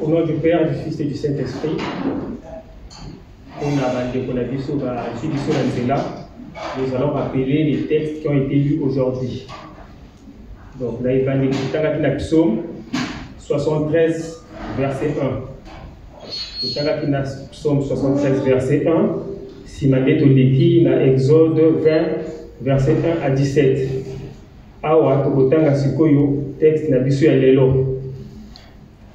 Au nom du Père, du Fils et du Saint-Esprit, nous allons rappeler les textes qui ont été lus aujourd'hui. Donc, là, il va nous le psaume 73, verset 1. Le psaume 73, verset 1. Si ma dette au défi, dans Exode 20, verset 1 à 17. Awa, tokotanga sikoyo, texte na biso ya lelo.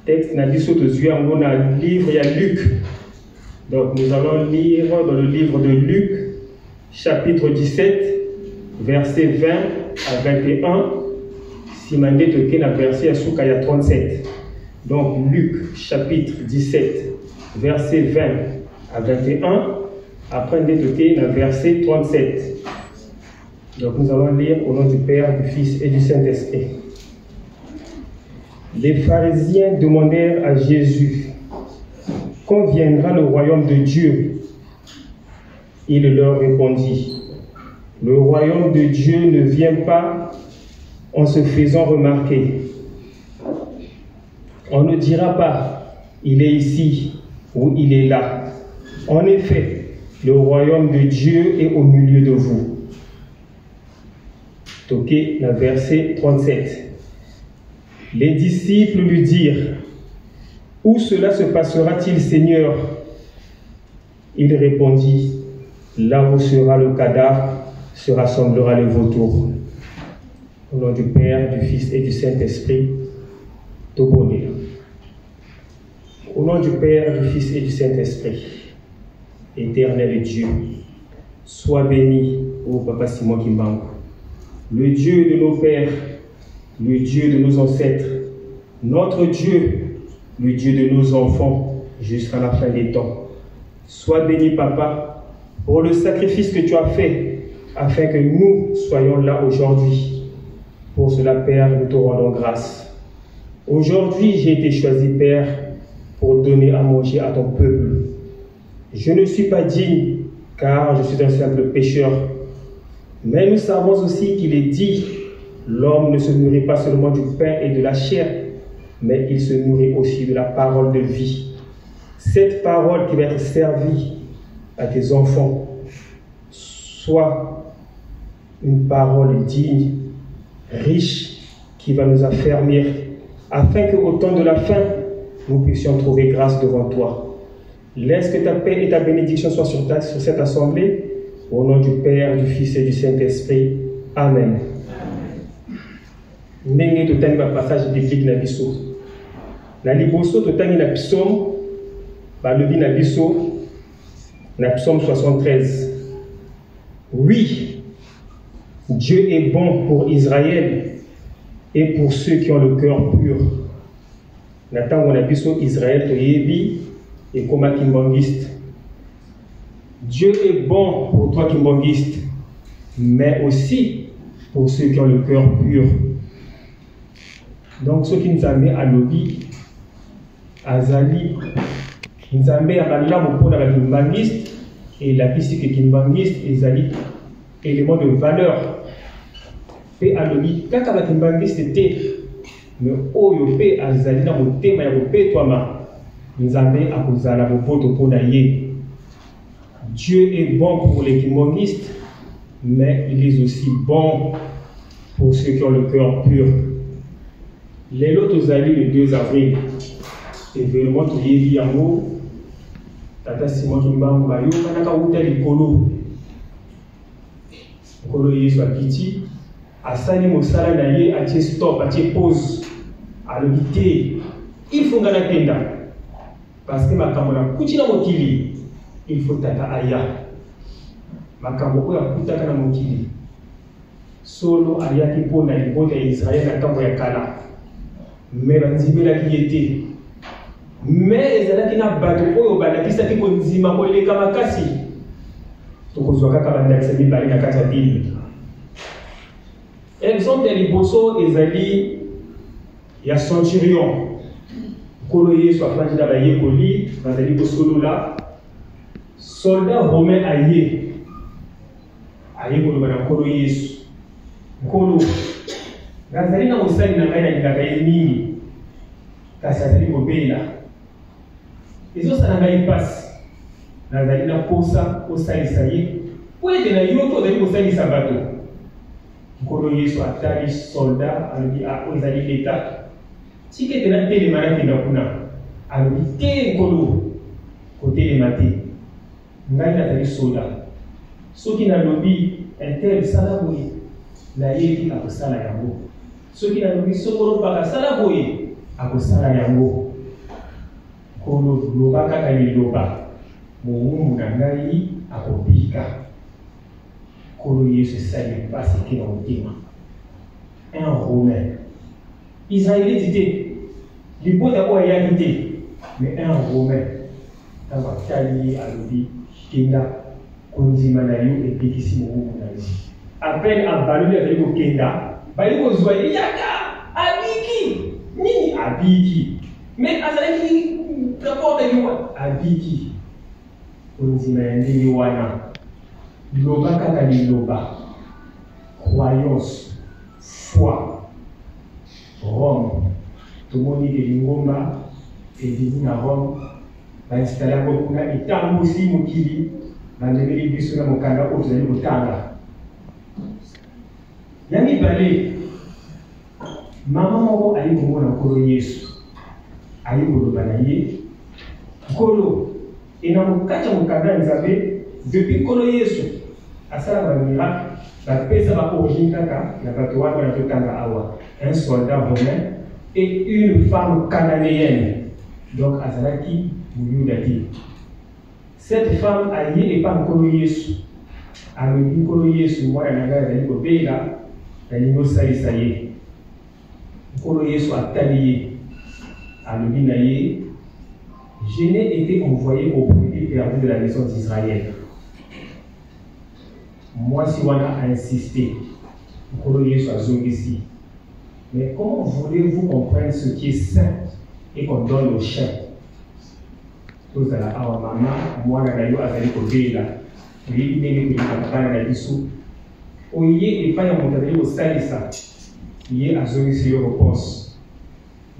Texte na biso tozui yango na livre ya Luc. Donc nous allons lire dans le livre de Luc, chapitre 17, verset 20 à 21. Si ma dette au na verset ya souka ya 37. Donc Luc, chapitre 17, verset 20 à 21. Après dette na verset 37. Donc nous allons lire au nom du Père, du Fils et du Saint-Esprit. Les pharisiens demandèrent à Jésus: quand viendra le royaume de Dieu? Il leur répondit: le royaume de Dieu ne vient pas en se faisant remarquer. On ne dira pas: il est ici ou il est là. En effet, le royaume de Dieu est au milieu de vous. Toqué le verset 37. Les disciples lui dirent: où cela se passera-t-il, Seigneur? Il répondit: là où sera le cadavre, se rassemblera les vautours. Au nom du Père, du Fils et du Saint-Esprit, Tobonir. Au nom du Père, du Fils et du Saint-Esprit, éternel Dieu, sois béni, ô Papa Simon Kimbangu, le Dieu de nos pères, le Dieu de nos ancêtres, notre Dieu, le Dieu de nos enfants, jusqu'à la fin des temps. Sois béni, Papa, pour le sacrifice que tu as fait, afin que nous soyons là aujourd'hui. Pour cela, Père, nous te rendons grâce. Aujourd'hui, j'ai été choisi, Père, pour donner à manger à ton peuple. Je ne suis pas digne, car je suis un simple pécheur. Mais nous savons aussi qu'il est dit: l'homme ne se nourrit pas seulement du pain et de la chair, mais il se nourrit aussi de la parole de vie. Cette parole qui va être servie à tes enfants soit une parole digne, riche, qui va nous affermir, afin qu'au temps de la fin, nous puissions trouver grâce devant toi. Laisse que ta paix et ta bénédiction soient sur cette assemblée. Au nom du Père, du Fils et du Saint-Esprit. Amen. Ndenge totangi ba passage biblique na biso. Na liboso totangi na psaume balobi na biso na psaume 73. Oui, Dieu est bon pour Israël et pour ceux qui ont le cœur pur. Natango na biso Israël toyebi et comme kimbangiste. Dieu est bon pour toi kimbangiste, mais aussi pour ceux qui ont le cœur pur. Donc ceux qui nous amènent à l'obi, Azali, nous amènent à la pour la kimbangiste et la piste kimbangiste et Zali, élément de valeur. Pe à l'obi, quand la kimbangiste était, mais oyo pe Azali na moté ma pe toi ma, nous amènent à kozala mopoto pour naïe. Dieu est bon pour les kimbangistes, mais il est aussi bon pour ceux qui ont le cœur pur. Les lots alliés le 2 avril, événement qui est lié à nous, Tata Simon Kimbangu Bayo, Kanaka Outa Likolo, Kolo Yesu Akiti, Asani Mosala Naye, Atie stop, Atie pause, à l'obité, il faut gagner tenda, parce que ma camarade Koutina Mokili. Il faut tata aya. Makambo ya kutaka na mokili. Solo aya tipo na libota ya Israël na kambo ya kala. Mais banzibela ki était. Mais ezalaki na bato oyo balakisa ki konzima ko leka makasi. Tokozwa kaka bandakisa mibali na kati ya Bible. Exemple ya liboso ezali ya centurion. Kolo Yesu afandi na bayekoli, bazali ko solo la. Soldat romain aye kolo bana kolo Yesu kolo nazali na mosali na ngai na ngaka ye mingi kasi azali kobela Les autres, ça n'a pas passé. Nazali na posa osalisa ye po ete na yo to ozali kosalisa bato nkolo yesu atali soldat alobi ozali leta tika ete natelema nakenda kuna alobi te nkolo kotelema te ngai nazali soldat soki nalobi intel sala boye nayebi akosala yango soki nalobi sokolo mpaka sala boye akosala yango nkolo loba kaka liloba Moumou Nangaï a Kobika. Kolo Yesu savait pas ce qu'il a dit. Un Romain. Israélite était. Du bon d'abord, il a été. Mais un Romain. Dans la Kali, à l'Obi, Kenda, Konzimanayu et Pétissi Moumou Nangaï. Appelle à Balou avec le Kenda. Balou Zoye, Yaka, Abiki. Ni Abiki. Mais Azalaki, rapport de moi. Abiki. Loba kaka liloba, croyance, foi, Rome, tout le monde dit que l'ingomba est venu à Rome, va installer à Bokuna et tant aussi Mokili, va lever les bus sur la Mokanda où vous allez au Tanga. Yami Balé, maman moko ayi komona kolo Yesu, ayi koloba na ye, kolo. Et dans le cas où nous avons depuis Kolo Yesu, à ça, un miracle, la paix va originer un soldat romain et une femme cananéenne. Donc, Azalaki, Mouyudati. Cette femme a lié et pas Kolo Yesu. A le Kolo Yesu, moi, la naga, elle est là, elle est saïsaïe. Kolo Yesu a talié. A le binaïe. Je n'ai été envoyé au premier perdu de la maison d'Israël. Moi, si on a insisté, mais comment voulez-vous comprendre ce qui est saint et qu'on donne aux chiens? Tous à la maman, moi, la nayo azali kobela. Oui, mais que papa na bisu. Oye et pas en montagne au salisa. Yé azongi sur le poste.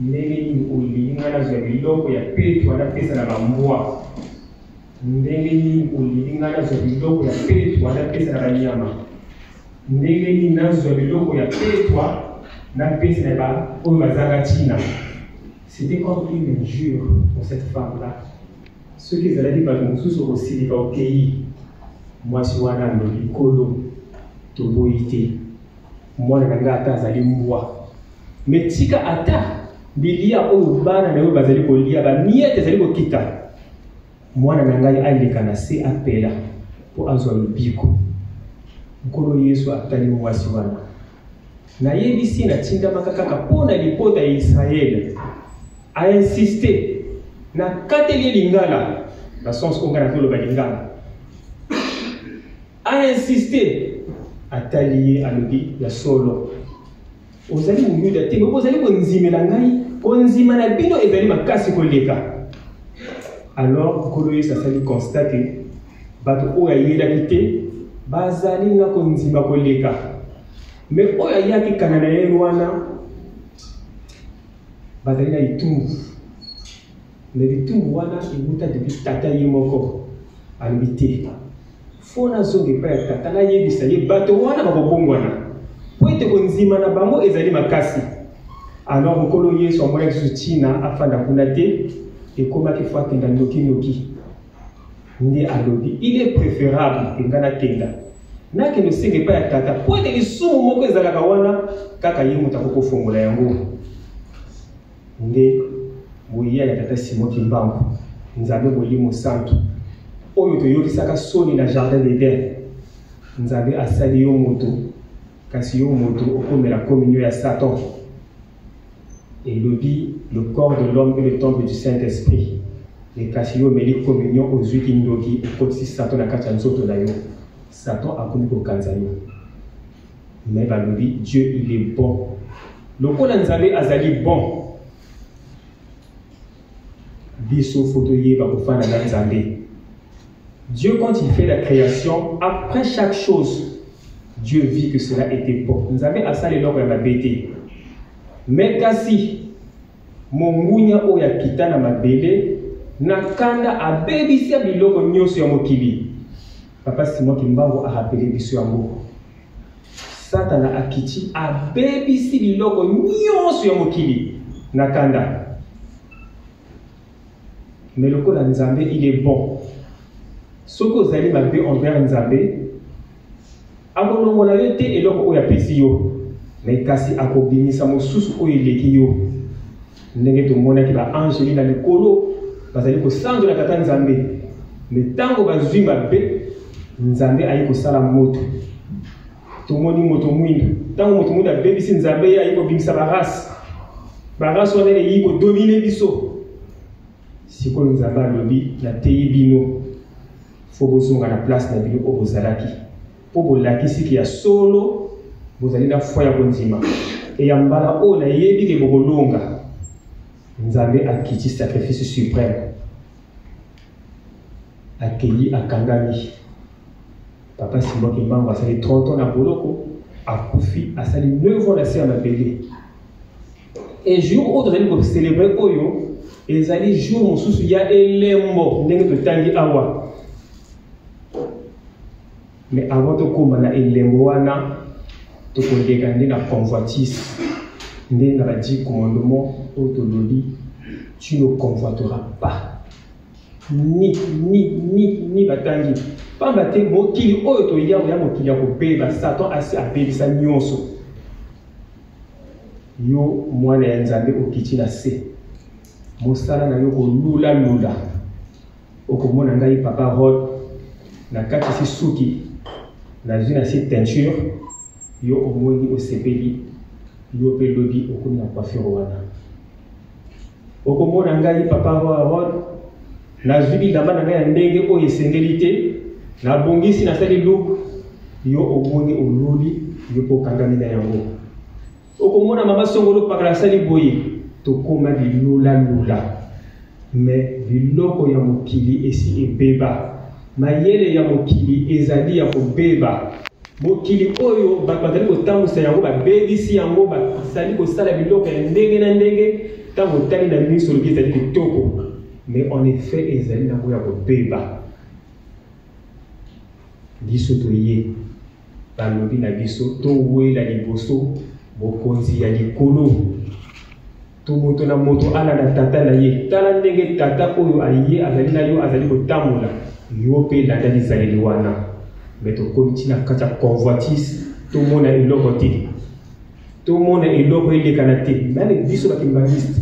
Ndenge nini olinga na zwa biloko ya petu anapesa na bambwa ndenge nini olinga na zwa biloko ya petu anapesa na banyama ndenge nini na zwa biloko ya petu anapesa na ba oyo bazanga tina. C'était comme une injure pour cette femme-là. Ceux qui allaient dire que nous sommes aussi des pays, moi je suis un homme kolo toboité moi na ngata azali mbwa mais tika ata bilia oyo bana na yo bazali kolia ba miete zali kokita mwana na ngai aleka na se apela po azwa lobiko nkolo Yesu atali mwasi wana na yebisi na tinda makaka pona lipota ya Israël a insisté na kateli lingala na sens ko ngana tolo balingala a insisté atali alobi ya solo ozali muyuda te bo ozali konzimela ngai konzima na bino ezali makasi koleka. Alors nkolo Yesu asali constate bato oyo ayelaki te bazali na konzima koleka mais oyo ayaki kana na ye wana bazali na itumbu mais itumbu wana ewuta depuis tata ye moko alobi te fo nazonga epai ya tata nayebisa ye bato wana bakobongwana po ete konzima na bango ezali makasi. Alors nkolo Yesu amonaki susu ntina afanda kuna te ekomaki fo akenda noki nde alobi il est préférable ke nga nakenda nakende osenga epai ya tata po ete lisumu moko ezalaka wana kaka ye moto akokofongola yango nde boya ya tata Simon Kimbangu nzambe molimo santu oyo toyokisaka soni na jardin d'Eden nzambe asali yo moto kasi yo moto okomela communion ya Satan. Et le dit, le corps de l'homme est le temple du Saint-Esprit. Les Kassio meli communion aux yeux qui nous disent, et si Satan a caché un autre d'ailleurs, Satan a commis au Kanzayo. Mais le dit, Dieu il est bon. Le Kolanzale azali bon. Biso photoye bakofana na Nzambe. Dieu quand il fait la création, après chaque chose, Dieu vit que cela était bon. Nzambe asali loko ya mabete. Mais kasi mongunya oya kita na mabele nakanda abebisi biloko nyonso ya mokili. Papa Simon Kimbangu a rappelé biso yango. Satana akiti abebisi biloko nyonso ya mokili nakanda. Mais le code Nzambe, il est bon. Ce que vous allez m'appeler envers Nzambe, akolongola yo te eloko oyo apesi yo. Mais kasi akobimisa mosusu oyo eleki yo. Ndenge tomonaki ba angeli na likolo bazali kosanzola tata Nzambe. Mais tango bazwi mabe Nzambe ayi kosala moto. Tomoni moto mwindu. Tango moto mwindu abebisi Nzambe ayi kobimisa barasi. Barasi wana eyi kodomine biso. Siko Nzambe alobi na teyi bino fo bozonga na place na bino oyo bozalaki po bolakisi ki ya solo bozali na foi ya kondima e ya mbala oyo nayebi ke bokolonga Nzambe akiti sacrifice suprême akeli akangami. Papa Simon Kimbangu asali 30 ans na boloko akufi asali 9 ans na se ya mabele. Et jour oyo tozali kocélébrer oyo ezali jour mosusu ya elembo ndenge totangi awa. Mais avant de komba na elembo wana tokoleka nde na convoitise nde na badi commandement autololi tu ne convoiteras pas ni batangi pamba te mokili oyo toya ya mokili ya kobeba Satan asi abebisa nyonso yo mwana ya Nzambe okiti na se mosala na yo kolula lula okomona ngai papa Rod na kati si suki na zina si teinture yo omoni osepeli yo pe lobi okoni na coiffure wana okomona ngai papa Rod na zubi lamba na ngai ya ndenge oyo esengeli te na bongisi na sali look yo omoni oluli yo po kangami na yango okomona mama songolo pakala sali boye tokoma bilula lula. Mais biloko ya mokili esi ebeba mayele ya mokili ezali ya kobeba mokili oyo bazali kotambusa yango babebisi yango bazali kosala biloko ya ndenge na ndenge ntango otali na miso lobi ezali kitoko. Mais en effet ezali nango ya kobeba biso toye balobi na biso towela liboso bokonzi ya likolo. To moto na moto ala na tata na ye tala ndenge tata oyo aye azali na yo azali kotambola yo pe landa lizaleli wana. Mais tokomi na kati ya convoitise tomona eloko te tomona eloko elekana te nani biso bakimbangiste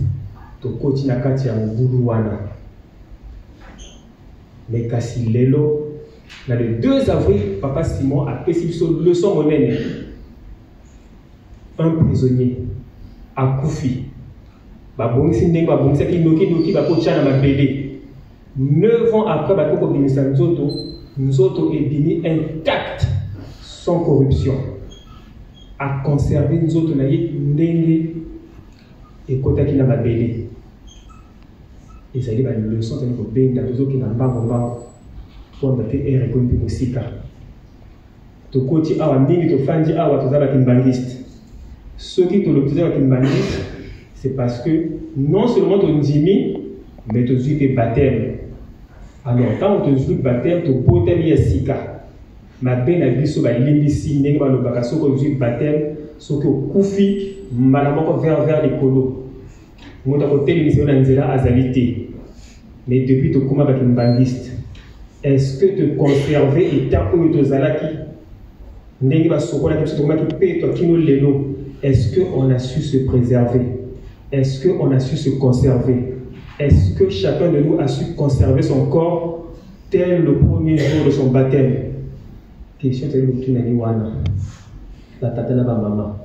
tokoti na kati ya mobulu wana. Mais kasi lelo na le 2 avril Papa Simon apesi biso leçon monene. Un prisonnier akufi babongisi ndenge babongisaki noki bakotia na mabele. 9 ans après bakoko bimisa nzoto ebimi intact sans corruption a conservé nzoto na ye ndenge ekotaki na mabele. Ezali ba leçon tani ko benda tozoki na mbango kwa mbate ere ko mbi musika tokoti awa ndingi tofandi awa tozala kimbangiste soki tolotozala kimbangiste. C'est parce que non seulement tu ndimi, mais tu as fait baptême. Alors, quand tu as fait baptême, tu as baptême yasika. Ma ben a biso ba limbisi ndenge ba lobaka soko tu baptême, soko kufi malamoko vers les colo. Mota ko télévision na nzela azalité. Mais depuis tu koma ba kimbangiste. Est-ce que tu conserver état où tu zalaki? Ndenge ba soko na kiso koma ki pe to kino lelo. Est-ce que on a su se préserver? Est-ce qu'on a su se conserver? Est-ce que chacun de nous a su conserver son corps tel le premier jour de son baptême? Question de la tata na maman.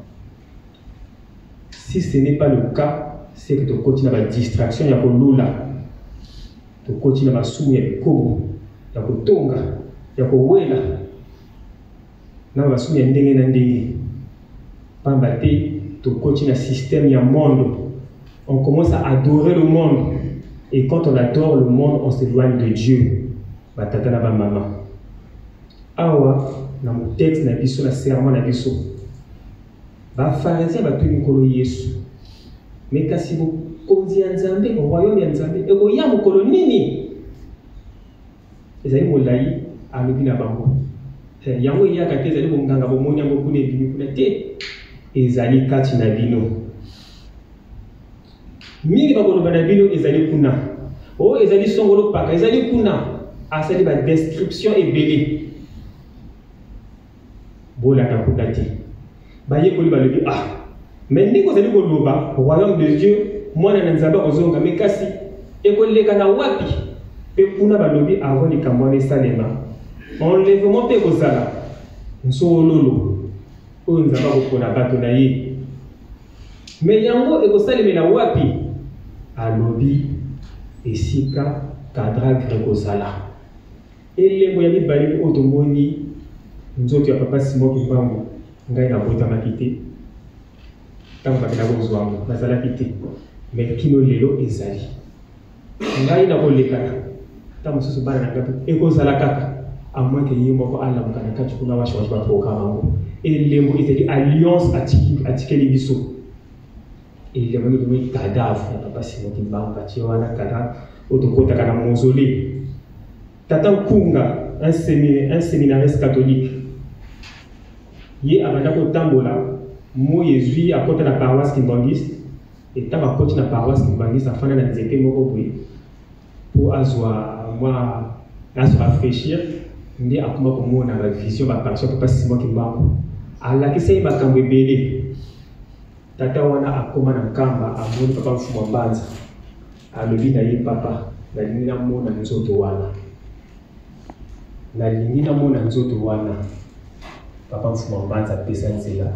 Si ce n'est pas le cas, c'est que tu continues à la distraction, il y a pour l'oula. Tu continues à la soumie, il y a pour il y a pour tonga, il y a pour wela. Na la soumie, il y a ndenge. Pambate, tu continues à système, il y a monde. On commence à adorer le monde. Et quand on adore le monde, on s'éloigne de Dieu. Batata na ba maman. Awa, dans mon texte, na biso, na serment na biso. Ba pharisien ba tuni kolo Yesu. Mais kasi konzi ya Nzambe royaume ya Nzambe ekoya mokolo nini ezali molai alobi na bango yango eyaka te ezali bonganga bomoni yango kuna ebimi kuna te ezali kati na bino mingi bakoloba na bino ezali kuna o ezali songolo paka ezali kuna asali ba description ebele bolaka kuna te bayekoli balobi mais ndenge ozali koloba royaume de Dieu mwana na Nzambe kozonga mais kasi ekoleka na wapi pe kuna balobi avant likambo wana esalema enlèvement mpe kozala nsololo oyo Nzambe akopona bato na ye mais yango ekosalemela wapi alobi esika kadragre kozala elembo ya mibale oyo tomoni nzoto ya papa Simon Kimbangu ngai nabotamaki te ntango bakenda kozwango nazalaki te mais kino lelo ezali ngai nakolekana ntango mosusu bana na ngapi ekozala kaka amoin ke ye moko alamuka na kati kuna washwashi baprograme yango elembo ezali alliance atikeli biso elembo ndotomoyi cadavre ya papa Simon Kimbangu batie wana cadavre oyo tokotaka na mausolée tata Nkunga un séminariste catholique ye abanda kotambola mo yezwi akota na paroisse kimbangiste eta bakoti na paroisse kimbangiste afanda na nzete moko boye po azwa mwa naso rafraîchir nde akoma komona bavision baparation papa Simon Kimbangu alakisa ye makambo ebele tata wana akoma na nkamba amoni papa Mfumu Mbanza alobi na ye papa nalingi namona nzoto wana nalingi namona nzoto wana papa Mfumu Mbanza apesa nzela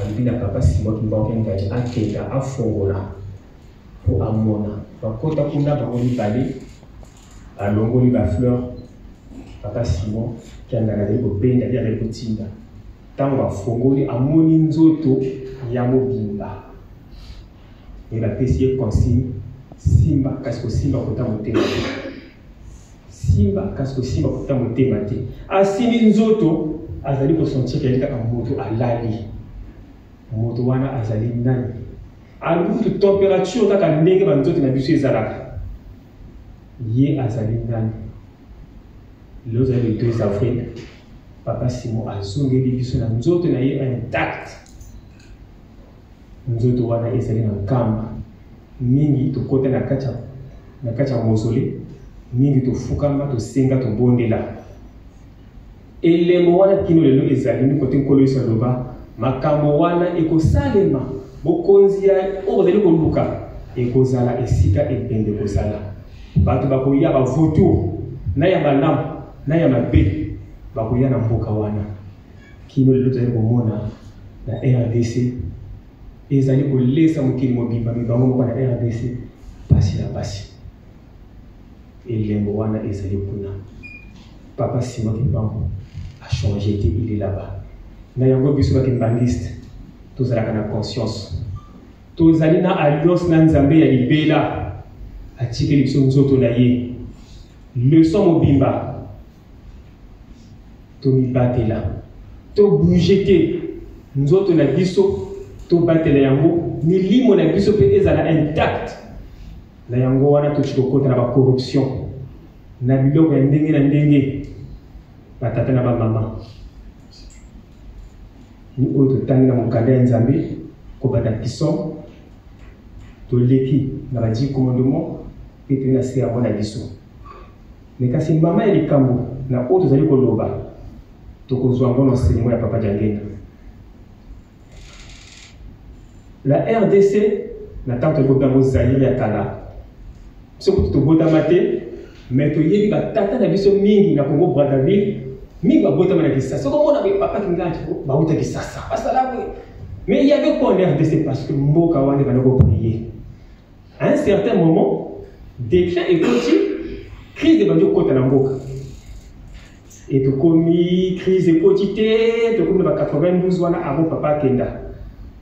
alobi na papa Simon Kimbangu ngaji akenda afongola po amona bakota kuna bango mibale alongoli bafleur papa Simon kianga nazali kobenda ali azali kotinda ntango afongoli amoni nzoto ya mobimba e bapesi ye consigne simba kasi kosimba kota motema te simba kasi kosimba kota motema te asimbi nzoto azali kosentir kali kaka moto alali moto wana azali nani alobi température kaka ndenge banzoto na biso ezalaka ye azali nani lelo ezali le 2 avril papa Simon azongeli biso na nzoto na ye intact nzoto wana ezali na nkamba mingi tokota na kati ya mausolée mingi tofukama tosenga tobondela elembo wana kino lelo ezali ni kote nkolo yesu aloba makambo wana ekosalema bokonzi ya oyo ozali koluka ekozala esika ebende kozala bato bakoya bavotour na ya malamu na ya mabe bakoya na mboka wana kino lelo tozali komona na RDC ezali kolesa mokili mobimba mibango moko na RDC pasi na pasi elembo wana ezali kuna papa Simon Kimbangu a changé te il est là-bas na yango biso bakimbangiste tozalaka na conscience tozali na alliance na Nzambe ya libela atikeli biso nzoto na ye leçon mobimba tomibatela tobouge te nzoto na biso tobatela yango milimo na biso mpe ezala intact na yango wana totikokota na bacorruption na biloko ya ndenge na ndenge batata na bamama ni oyo totangi na mokanda ya Nzambe kobanda kiso toleki na ba 10 commandements mpe toye na se yango na biso me kasi mbama ya likambo na oyo tozali koloba tokozwa yango na enseignement ya papa Diangenda. La RDC na tanto ko bango Zaire ya kala soko tobotama te mais toyebi batata na biso mingi na Congo Brazzaville mingi babotama na Kisasa soko mona papa Kinganji bauta Kisasa basala we mais il y avait quoi en RDC parce que mboka wana bana ko prier à un certain moment décret et crise de banjo kota na mboka et to komi crise de quotité to komi ba 92 wana avant papa Kenda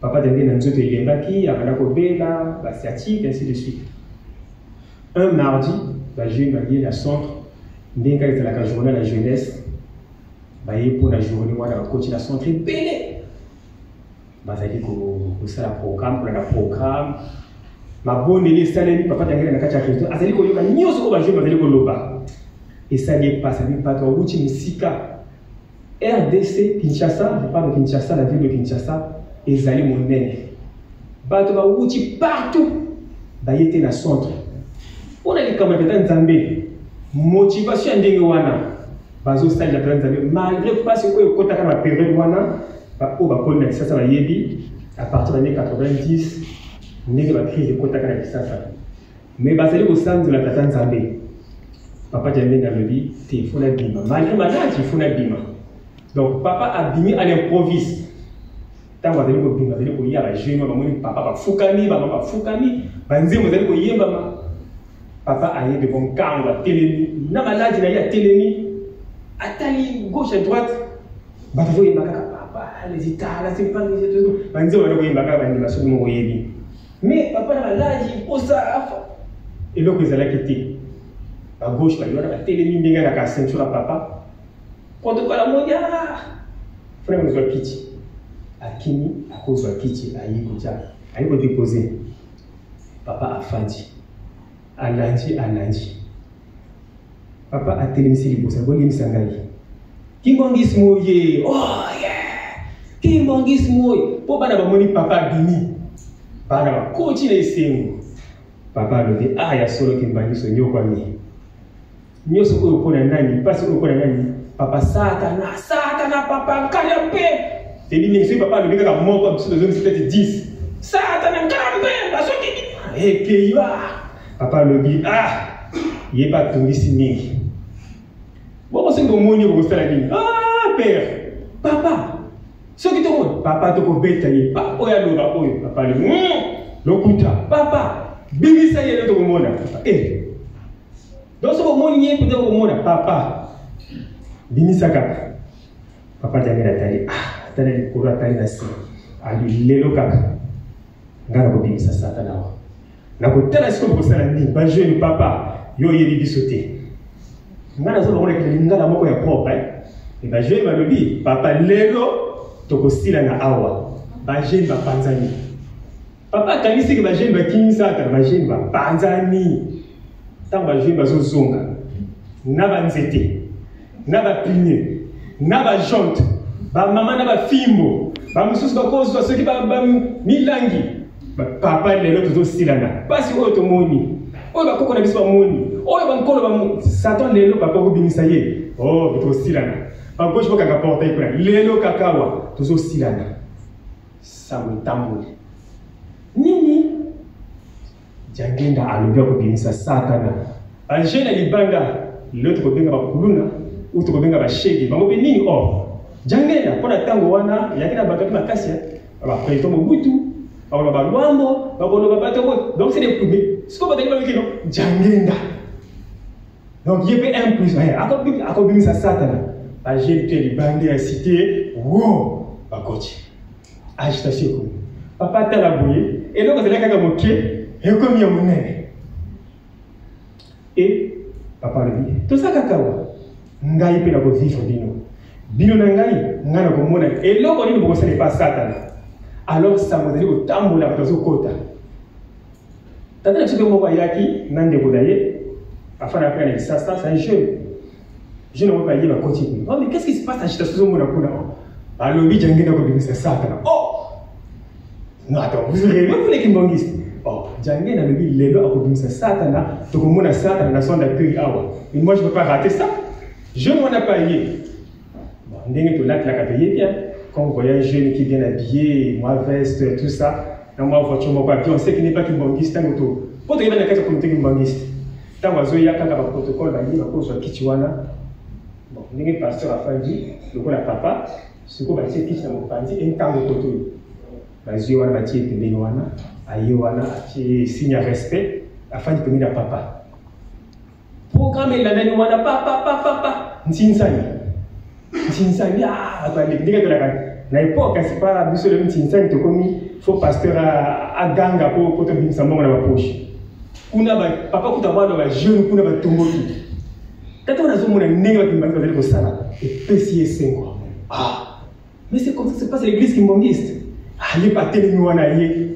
papa Diangenda nzoto elembaki abana ko bela ba sciatique ainsi de suite. Un mardi ba jeune marié na centre ndinga ezala ka journée la jeunesse ba ye pour la journée wana ba coach na centre belé bazali ko sala programme pour la programme ma bonne les salami papa d'angela na kacha Kristo azali ko yoka nyoso ko ba jeune bazali ko loba et ça n'est pas to wuti misika RDC Kinshasa, je parle de Kinshasa, la ville de Kinshasa, ezali monene. Bato ba wuti partout. Ba yete na centre. On a les camarades Nzambe. Motivation ndenge wana. Bazo style la Nzambe malgré pas ce que kota ma période wana, ba o ba konna Kinshasa ba yebi à partir des années 90, ndenge ba crise kota kana Kinshasa. Mais bazali ko centre de la tata Nzambe. Papa Djambe na lobi, te faut la bima. Malgré malade, il faut la bima. Donc papa a bimi à l'improviste. Tant que vous allez bima, vous allez ko yaba jeune papa ba fukami, ba fukami, banze vous allez ko yemba ma. Papa a yé de bon kanga telemi, na malade na ya telemi. Atali gauche à droite. Ba faut yemba kaka papa, les itala, c'est pas les tout. Banze vous allez ko yemba kaka bandi baso mo yebi. Mais papa na malade, il pose ça. Et donc ils allaient quitter. À gauche, il y a la télémine de la ceinture à papa. Quand on la mondiale, frère, nous avons pitié. À Kini, à cause de pitié, à Yikotia, à Yiko déposer. Papa a fandi. À lundi. Papa a télémisé les bourses, bon, il s'engaille. Kimbangis moye, oh yeah! Kimbangis moye. Pour pas d'avoir papa bini. Pas d'avoir continué ici. Papa le dit, ah, il y a solo Kimbangis au Nyokwami. Nyoso ko na nani parce ko na nani papa satana papa kalampe te dit ni papa le bika mo comme sur les c'était 10 satana kalampe parce que et que papa le dit ah il est pas tombé si mingi bon c'est comme moni ko sala ni ah père papa ce qui te montre papa to ko betaye papa oya lo ba oyo papa le lokuta papa bimisa yele to ko mona donc ce moment n'y est peut-être au monde papa binisa kaka papa jamira tali tali kura tali nasi ali lelo kaka ngana ko binisa satana wa na ko tala siko ko sala ni ba jeune papa yo yeli bisote ngana so ba ke ngala moko ya propre et ba jeune ba lobi papa lelo to ko sila na awa ba jeune ba panzani papa kanisi ke ba jeune ba kinisa ta ba jeune ba panzani. Tant que je vais zonga, na ba nzete, na ba pigné, na ba jante, ba maman na ba fimbo, ba mususu ba kozo ceux qui ba milangi, ba papa lelo to silana. Parce que to moni, o ba koko na biso ba moni, o ba nkolo ba Satan lelo papa ko binisa ye. Oh, to silana. Ba gauche boka ka porter ko lelo kakawa to silana. Samu tambuli. Nini? Jangenda alobia ko binisa satana. Angena libanda l'autre ko benga ba kuluna, uto ko benga ba shege. Ba mo benini oh. Jangenda pona tango wana yakina bato makasi ba preto mo butu, ba ba lwambo, ba ko ba bato ko. Donc c'est des premiers. Ce qu'on va dire avec nous, jangenda. Donc il y a un plus ako binisa satana. Ba gente libanda ya cité, wow, ba coach. Agitation ko. Papa tala boye, et donc c'est là kaka moké. Et comme il y a mon nez. Et papa le dit, tout ça kakawa, ngai pe na ko vivre bino. Bino na ngai, ngana ko mona. Et là on dit que ce n'est pas Satan. Alors ça me dit au tambola bazo kota. Tata tu ko moko yaki nande ko daye. Afana ka na ça c'est un jeu. Je ne veux pas y va continuer. Oh mais qu'est-ce qui se passe à agitation mona kuna? Alors lui jangena ko bimisa Satan. Oh. Non attends, vous rêvez vous les kimbangis. Oh, Djangé n'a levé les lois à Kobimsa Satana, donc on a Satan dans son accueil. Mais moi je ne peux pas rater ça. Je ne m'en ai pas payé. Bon, on là, tu l'as payé bien. Quand on voyait un jeune qui vient habillé, moi veste, tout ça, dans ma voiture, mon papier, on sait qu'il n'est pas kimbangiste, tant que tout. Pour te dire dans le comité kimbangiste, tant que il y a quand un protocole, il y a un cause de Kichiwana. Bon, on est pasteur à Fandi, le coup la papa, ce qu'on va dire qui dans mon Fandi, un temps de côté. Vas-y, on va dire que les Noana. Ayoana qui signe respect afin de tenir à papa. Programme la nani wana papa ntinsani ah bah les gars de la époque c'est pas biso le ntinsani to komi faut pasteur à ganga pour te binsa monga na poche. Kuna ba papa kuta bwana ba jeune kuna ba tombo tout. Tata on a zo mona nenga ba kimbanza ko sala et pesier 5 ah mais c'est comme ça se passe l'église kimbangiste. Ah il pas tellement wana yé.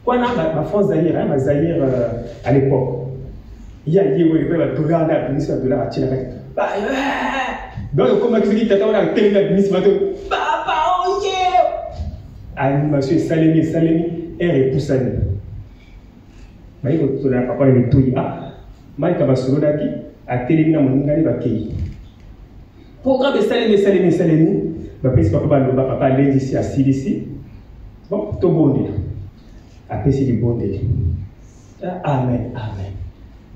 Quand on a la France Zaïre, hein, Zaïre à l'époque, il y a eu un dollar, un dollar à Tchina. Donc, comment tu dis que tu as un télévision, papa, oh yeah! Animation, Salemi, et repoussani. Mais il faut que papa le tout. Ah, mais tu as solo daki, à télévision, mon ingani bakei. Programme Salemi, papa l'aide ici à Silici. Bon, tout bon. Après, c'est du bon délai. Amen.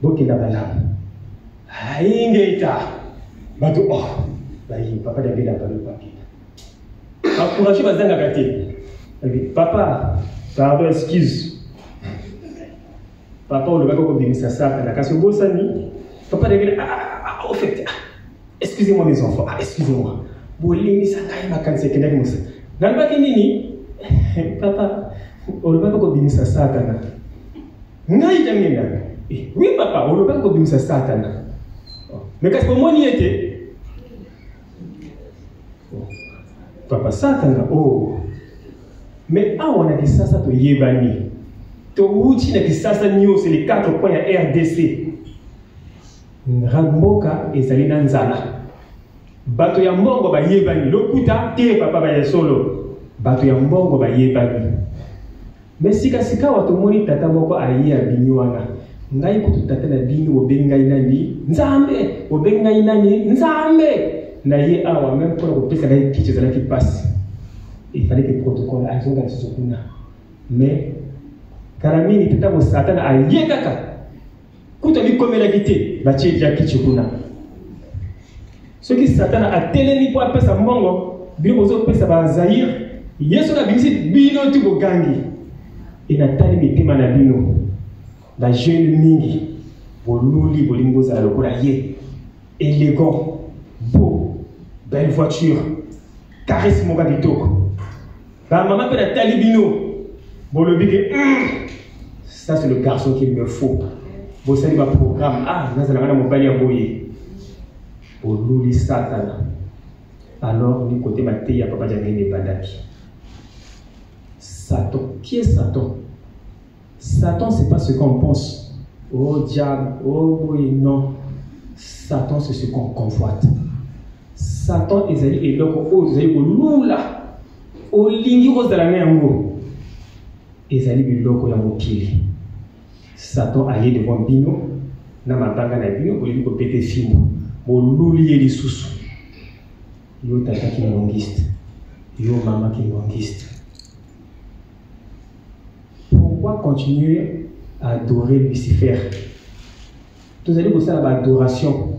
Bon, qu'il a balade. Ingeta. Bato, oh. Papa David a parlé de papier. Encouragez ma zanga gâté. Papa, pardon, excuse. Papa, on ne va pas comme ça, ça. La casse au beau sani. Papa David, au fait, excusez-moi mes enfants, excusez-moi. Bolimi Sangai Makanse Kenamusa. Nalba Kenini, papa. On ne va pas bimisa Satana. Ngai jamina. Oui, papa, on ne va pas bimisa Satana. Mais qu'est-ce que moi n'y était? Papa Satana, oh. Mais on a dit ça, ça te yébani. To outi na kisasa nyo, c'est les 4 points à RDC. Ramboka et Zalina Nzala. Bato ya mbongo ba yébani. Lokuta, te papa ba ya solo. Bato ya mbongo ba yébani. Mais si kasika watomoni tata moko ayi abinyoana ngai kutu tata na bino obengai nani nzambe obengai nani nzambe na ye awa même pour ko pesa ngai kiche zala ki passe il fallait que protocole azonga tsokuna mais karamini tata mo satana ayi kaka kutu mi komela kite bache ya kiche kuna ce qui satana a teleni pour pesa mbongo bino bozo pesa ba Zaïre yeso na bisi bino tu ko gangi. Et Nathalie Mitema Nabino, la jeune mingi, boluli, bolimboza, le coraillé, élégant, beau, belle voiture, caresse mon gabito. La maman peut Nathalie Bino, bolobige, ça c'est le garçon qu'il me faut. Bon, ça ma programme, nous allons mon bali à boyer. Boluli Satana. Alors, du côté maté, il y a papa Djamene Bandaki. Satan. Qui est Satan? Satan, ce n'est pas ce qu'on pense. Oh diable, oh oui, non. Satan, c'est ce qu'on convoite. Satan, ezali et donc, oh, ezali lula. Oh, lingi rose de la mer, ezali biloko ya mokili. Satan allait devant Bino, na mabanga na Bino, au lieu de péter film. Bon, louli et les sous. Yo tata qui longiste. Yo maman qui longiste. Pourquoi continuer à adorer Lucifer? Tous allez vous faire l'adoration.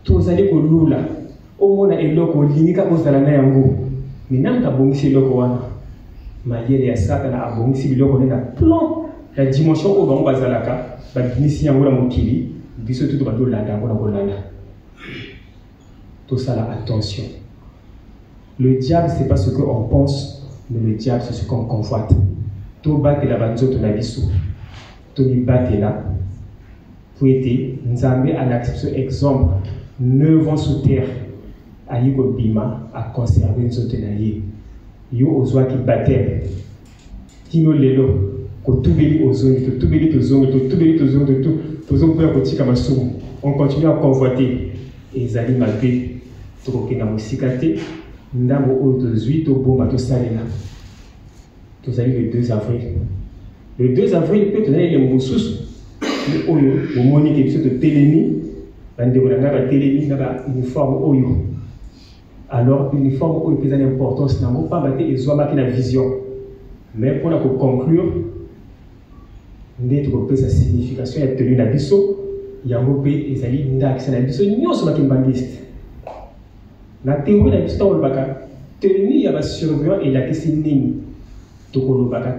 Tous allez vous lula. Au moins, il y a l'inique à cause de la nayango. Mais n'a pas bon si l'okoana. Maïe et Satana a bon si l'okoana la plan. La dimension au bambou bazalaka. La dimension au bambou biso tout bando landa ko landa. Tout ça là, attention. Le diable, c'est pas ce qu'on pense, mais le diable, c'est ce qu'on convoite. To bate la banzo to nabiso. To ni bate la. Pour être Nzambe à l'acception exemple 9 ans sous terre. Ayi ko bima à conserver nzoto na ye. Yo ozwa ki baptême. Tino lelo ko tubeli ozongi to tubeli to zongi to tubeli to zongi to to zongi ko tika masumu. On continue à convoiter et zali malgré to ko kena musikate ndambo o to zui to bomba to salela. Vous allez le 2 avril. Le 2 avril, peut-être les moussous, le oyo, le monique épisode de Télémi, la Télémi, uniforme oyo. Alors, uniforme oyo, il y a une importance, n'a pas battu et soit marqué la vision. Mais pour la conclure, nous sa signification est tenue la biso, il y a un peu et ça dit, c'est la biso, nous sommes qui bandiste. La théorie de la biso, on va tenue, il y a un surveillant et la question nini.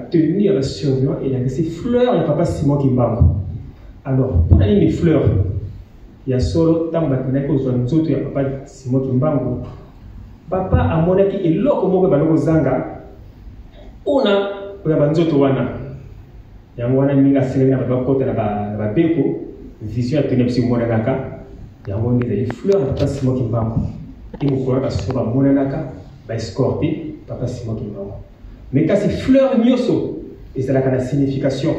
Tenir la surveillance et la ces fleurs et papa Simon qui m'a. Alors, pour aller les fleurs, il y a solo tambatina ko zo nzoto ya papa Simon qui m'a. Papa amona ki eloko moko baloko zanga. Ona ya banzoto wana. Ya mwana minga singa baba kota na ba beko vision ya tenir Simon naka. Ya mwana les fleurs papa Simon qui m'a. Et mon collègue a souvent mona naka ba escorter papa Simon qui m'a. Mais quand c'est fleurs nyoso, Et c'est la signification.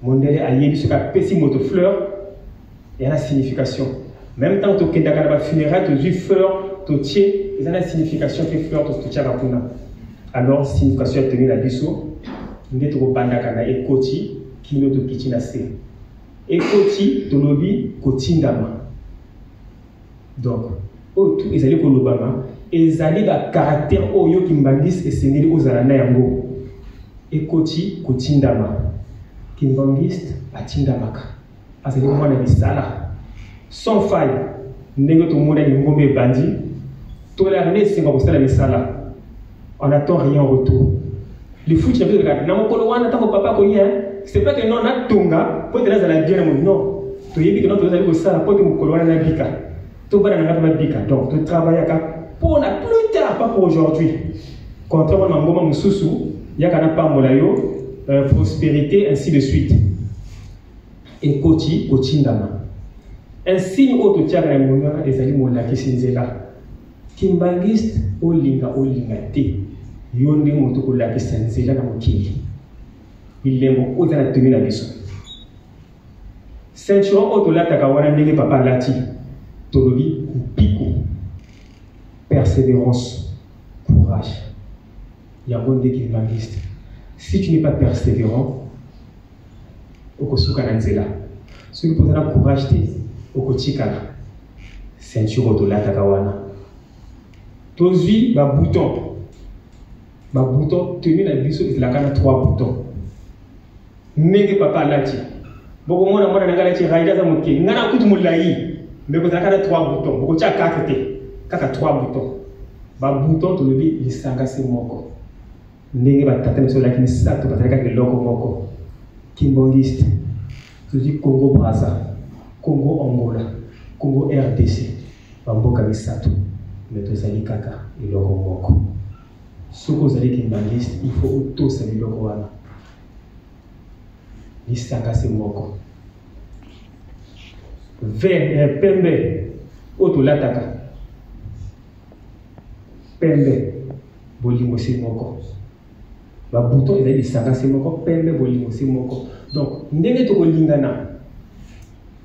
Mondele a yébi sur la petite moto fleur, il y a la signification. Même temps que tu as la funéraire, tu as fleur, tu tiens, il y a la signification que fleur, tu tiens la puna. Alors, signification est tenue la biseau, nous avons bandakana et koti, qui nous a kitina se. Et koti, tu lobi, koti ndama. Donc, tout ils allaient pour l'Obama, et ils allaient dans caractère oyo qui mbangis et sénéri aux alana yango. Et koti, koti ndama. Kimbangiste à Tindamaka. Parce que moi, on a dit ça là. Sans faille, nous avons tout le monde qui bandi. Tout la année, c'est comme ça là. On n'attend rien en retour. Le foot, je veux dire, c'est pas que non, on a tonga, pour te laisser la dire, non. Tu dis que non, tu vas aller au salon, pour te mourir na bika. Tu vas aller na bika. Donc, tu travailles pour plus tard, pas pour aujourd'hui. Contrairement à Ngoma Moussoussou, il y a qu'un pas molayo. Prospérité, ainsi de suite. Et Koti, Koti Ndama. Un signe autre tient à la et Zali Molaki Sinzela. Kimbangiste, Olinga, Olingate. Yonde Motoko Laki Sinzela na Mokili. Il est bon, au-delà de tenir la maison. Ceinturon autre là, Takawana Nege Papa Lati. Tolobi, Pico. Persévérance, courage. Yabonde Kimbangiste. Si tu n'es pas persévérant, au Kosukananzela, ceux qui posent un courage, au Kochikala, ceinture de la Takawana. Tozi, ma bouton, tenu la biseau, il a 3 boutons. Nege papa lati. Boko mona mona nangala ti raida za moke. Ngana kutu mulai. Mais vous avez 3 boutons. Boko tia 4 te. Kaka 3 boutons. Ba bouton to lebi lisanga se moko. Ndenge batata miso la kinisa to bataka ke loko moko. Kimbongiste. Tu dis Congo Brazza, Congo Angola, Congo RDC. Bamboka misato. Mais to zali kaka loko moko. Soko zali kimbongiste, il faut auto sali loko wana. Lisanga se moko. Vert pembe auto lataka. Pembe bolingo se moko. Ba bouton ezali lisanga se moko pembe bolingo se moko. Donc ndenge to kolingana.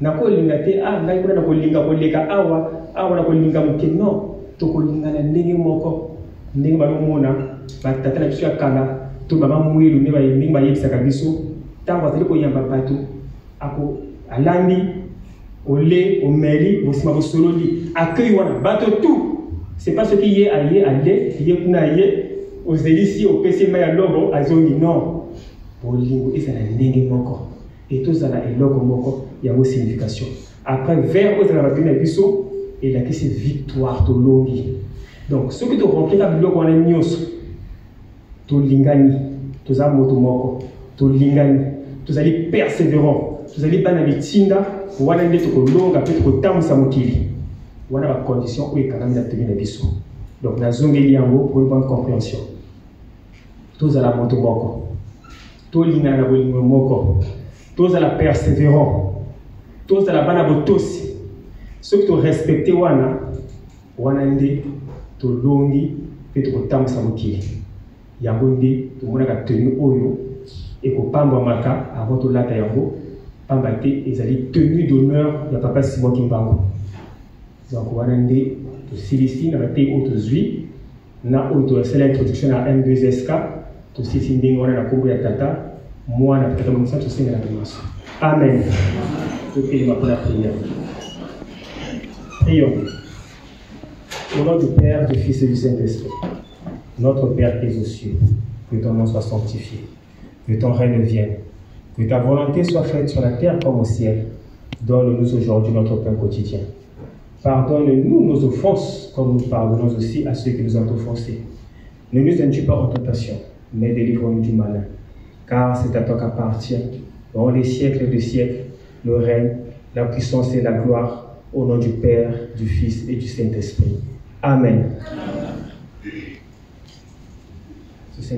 Na kolinga te ngai kuna na kolinga koleka awa na kolinga moke non to kolingana ndenge moko. Ndenge ba mona ba tata na biso ya kala to ba mamwelu ne ba yembi ba yebisaka biso. Tango azali koyamba bato ako alandi olé omeli bosima bosololi accueil wana bato tout c'est pas ce qui y est allé kuna yé aux délices au PC maya logo azongi non bolingo ezala ndenge moko et tout ça là logo moko ya mo signification après vers aux la bina biso et la qui c'est victoire to longi donc ce qui te remplit la logo wana nyos to lingani to za moto moko to lingani tous allez persévérants, tous allez pas n'abitinda, ou aller mettre au long, après au temps où ça motive. Ou aller à la condition où il y a quand même la tenue de biseau. Donc, la zone est liée en haut pour une bonne compréhension. Tous à la moto moko, tous l'ina na bolingo moko, tous à la persévérant, tous à la banabotosi. Ceux qui te respectent wana ndi to longi, peut-être au temps où ça motive. Yabonde, tout le monde a tenu oyo. Et pour Pamba Maka, avant tout la Tayango, Pamba Té, ils allaient tenue d'honneur de Papa Simon Kimbango. Donc, on va demander de Célestine, on a été autosuivi, on a autorisé l'introduction à M2SK, tout ce qui est on a Kombo Yatata, moi, on a peut-être comme ça, tout ce qui est la dimension. Amen. Je prie pour la prière. Prions. Au nom du Père, du Fils et du Saint-Esprit, notre Père qui est aux cieux, que ton nom soit sanctifié. Que ton règne vienne, que ta volonté soit faite sur la terre comme au ciel. Donne-nous aujourd'hui notre pain quotidien. Pardonne-nous nos offenses, comme nous pardonnons aussi à ceux qui nous ont offensés. Ne nous induis pas en tentation, mais délivre-nous du malin. Car c'est à toi qu'appartient, dans les siècles des siècles, le règne, la puissance et la gloire, au nom du Père, du Fils et du Saint-Esprit. Amen. C'est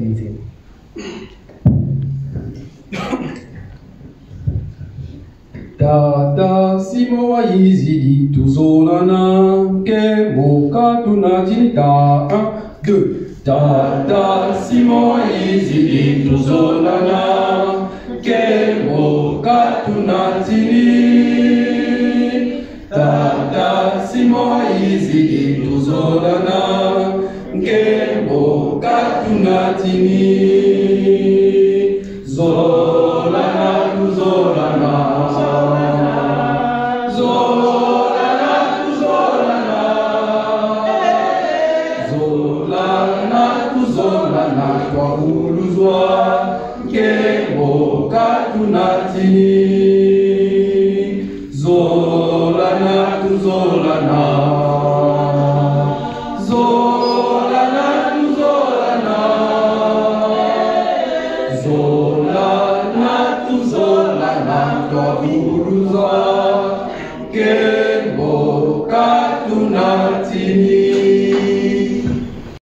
Tata simo wa yizidi tuzolana ke moka tunajita 1, 2 Tata Simon izidi tuzolana Kebo katunatini Tata Simon izidi tuzolana Kebo katunatini Zolana tuzolana Zolana kwa uluzwa Kebo katunatini